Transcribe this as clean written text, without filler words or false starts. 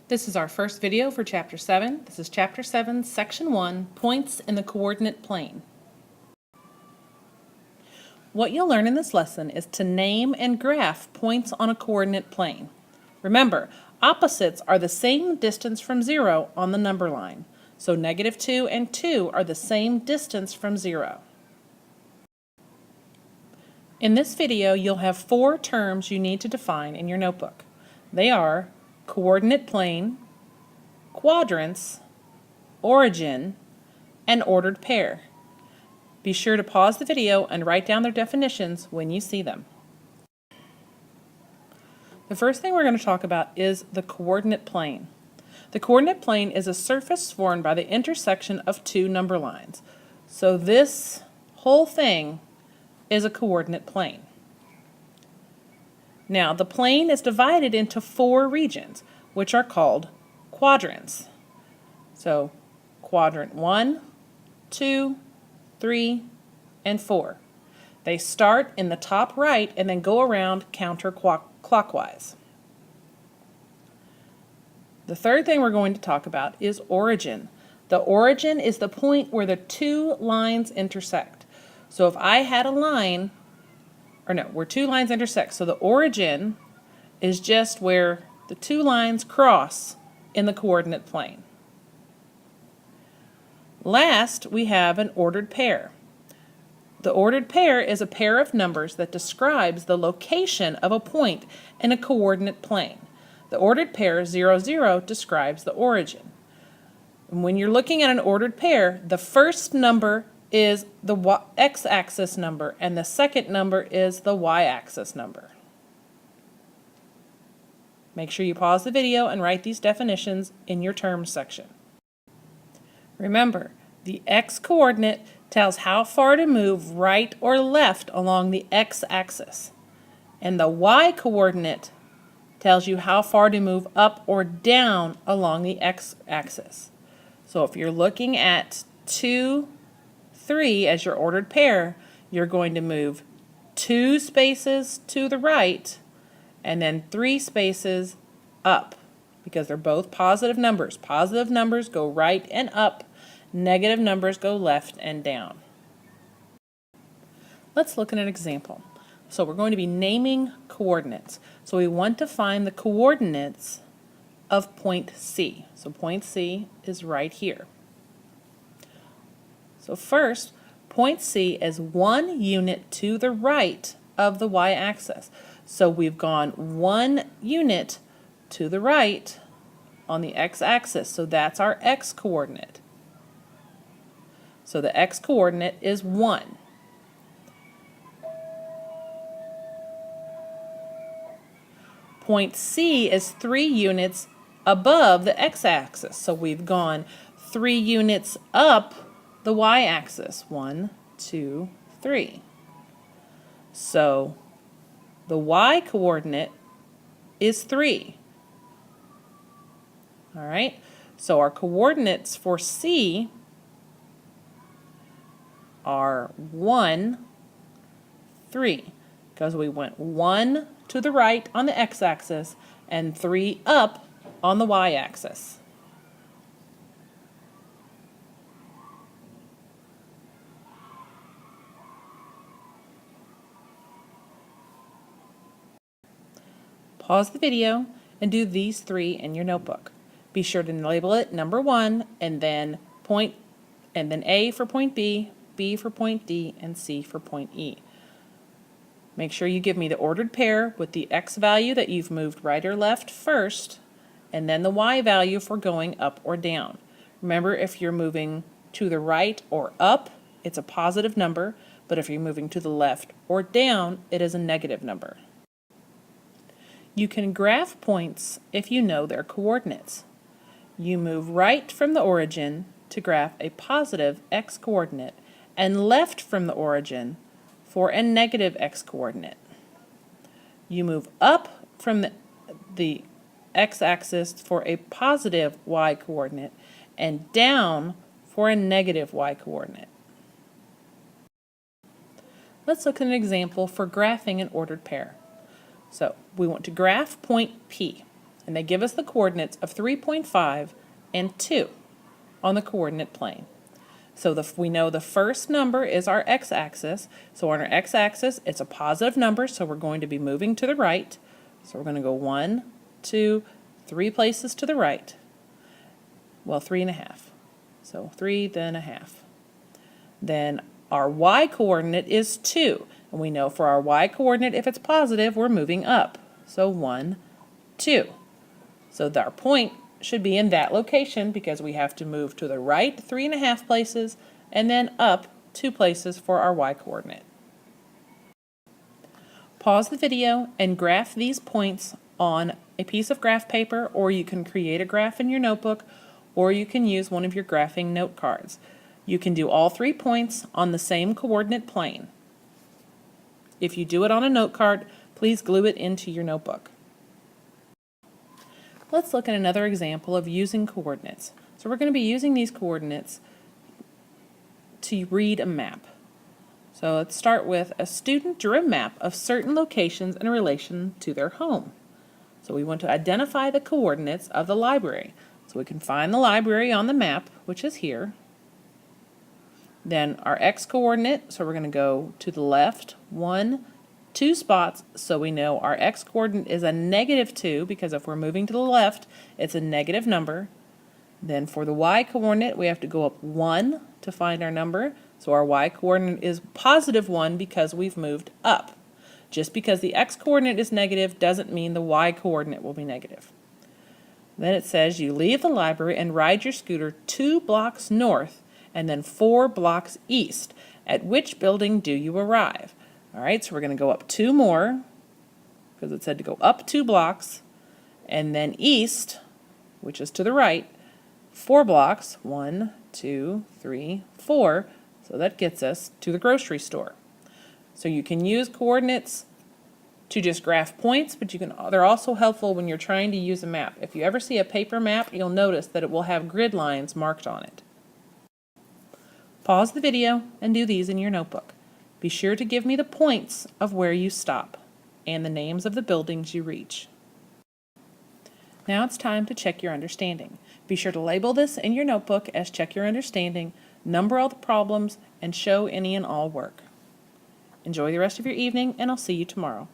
This is our first video for Chapter 7. This is Chapter 7, Section 1, Points in the Coordinate Plane. What you'll learn in this lesson is to name and graph points on a coordinate plane. Remember, opposites are the same distance from 0 on the number line. So -2 and 2 are the same distance from 0. In this video, you'll have 4 terms you need to define in your notebook. They are coordinate plane, quadrants, origin, and ordered pair. Be sure to pause the video and write down their definitions when you see them. The first thing we're going to talk about is the coordinate plane. The coordinate plane is a surface formed by the intersection of 2 number lines. So this whole thing is a coordinate plane. Now, the plane is divided into 4 regions, which are called quadrants. So, quadrant 1, 2, 3, and 4. They start in the top right and then go around counterclockwise. The third thing we're going to talk about is origin. The origin is the point where the 2 lines intersect. So if I had a line, where 2 lines intersect, so the origin is just where the 2 lines cross in the coordinate plane. Last, we have an ordered pair. The ordered pair is a pair of numbers that describes the location of a point in a coordinate plane. The ordered pair 0, 0 describes the origin. And when you're looking at an ordered pair, the first number is the x-axis number and the second number is the y-axis number. Make sure you pause the video and write these definitions in your terms section. Remember, the x-coordinate tells how far to move right or left along the x-axis, and the y-coordinate tells you how far to move up or down along the x-axis. So if you're looking at 2, 3 as your ordered pair, you're going to move 2 spaces to the right and then 3 spaces up because they're both positive numbers. Positive numbers go right and up, negative numbers go left and down. Let's look at an example. So we're going to be naming coordinates. So we want to find the coordinates of point C. So point C is right here. So first, point C is 1 unit to the right of the y-axis. So we've gone 1 unit to the right on the x-axis. So that's our x-coordinate. So the x-coordinate is 1. Point C is 3 units above the x-axis. So we've gone 3 units up the y-axis. 1, 2, 3. So the y-coordinate is 3. All right, so our coordinates for C are 1, 3, because we went 1 to the right on the x-axis and 3 up on the y-axis. Pause the video and do these 3 in your notebook. Be sure to label it number 1 and then A for point B, B for point D, and C for point E. Make sure you give me the ordered pair with the x value that you've moved right or left first, and then the y value for going up or down. Remember, if you're moving to the right or up, it's a positive number, but if you're moving to the left or down, it is a negative number. You can graph points if you know their coordinates. You move right from the origin to graph a positive x-coordinate and left from the origin for a negative x-coordinate. You move up from the x-axis for a positive y-coordinate and down for a negative y-coordinate. Let's look at an example for graphing an ordered pair. So we want to graph point P. and they give us the coordinates of 3.5 and 2 on the coordinate plane. So we know the first number is our x-axis. So on our x-axis, it's a positive number, so we're going to be moving to the right. So we're going to go 1, 2, 3 places to the right. Well, 3.5. So 3, then a half. Then our y-coordinate is 2. And we know for our y-coordinate, if it's positive, we're moving up. So 1, 2. So our point should be in that location because we have to move to the right 3.5 places and then up 2 places for our y-coordinate. Pause the video and graph these points on a piece of graph paper, or you can create a graph in your notebook, or you can use one of your graphing note cards. You can do all 3 points on the same coordinate plane. If you do it on a note card, please glue it into your notebook. Let's look at another example of using coordinates. So we're going to be using these coordinates to read a map. So let's start with a student drew a map of certain locations in relation to their home. So we want to identify the coordinates of the library. So we can find the library on the map, which is here. Then our x-coordinate, so we're going to go to the left 1, 2 spots, so we know our x-coordinate is a -2 because if we're moving to the left, it's a negative number. Then for the y-coordinate, we have to go up 1 to find our number. So our y-coordinate is +1 because we've moved up. Just because the x-coordinate is negative doesn't mean the y-coordinate will be negative. Then it says you leave the library and ride your scooter 2 blocks north and then 4 blocks east. At which building do you arrive? All right, so we're going to go up 2 more because it said to go up 2 blocks and then east, which is to the right, 4 blocks, 1, 2, 3, 4. So that gets us to the grocery store. So you can use coordinates to just graph points, but they're also helpful when you're trying to use a map. If you ever see a paper map, you'll notice that it will have grid lines marked on it. Pause the video and do these in your notebook. Be sure to give me the points of where you stop and the names of the buildings you reach. Now it's time to check your understanding. Be sure to label this in your notebook as check your understanding, number all the problems, and show any and all work. Enjoy the rest of your evening, and I'll see you tomorrow.